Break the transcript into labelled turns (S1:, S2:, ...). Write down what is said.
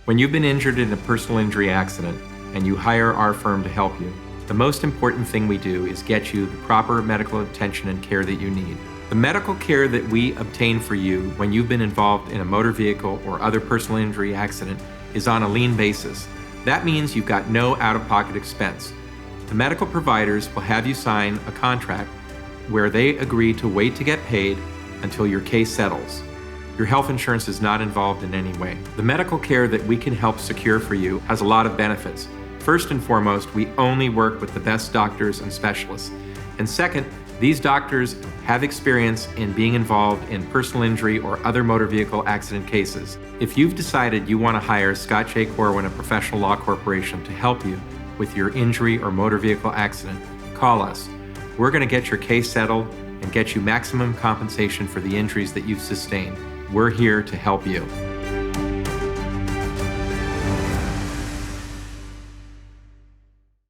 S1: When you've been injured in a personal injury accident and you hire our firm to help you, the most important thing we do is get you the proper medical attention and care that you need. The medical care that we obtain for you when you've been involved in a motor vehicle or other personal injury accident is on a lien basis. That means you've got no out-of-pocket expense. The medical providers will have you sign a contract where they agree to wait to get paid until your case settles. Your health insurance is not involved in any way. The medical care that we can help secure for you has a lot of benefits. First and foremost, we only work with the best doctors and specialists. And second, these doctors have experience in being involved in personal injury or other motor vehicle accident cases. If you've decided you want to hire Scott J. Corwin, a professional law corporation, to help you with your injury or motor vehicle accident, call us. We're going to get your case settled and get you maximum compensation for the injuries that you've sustained. We're here to help you.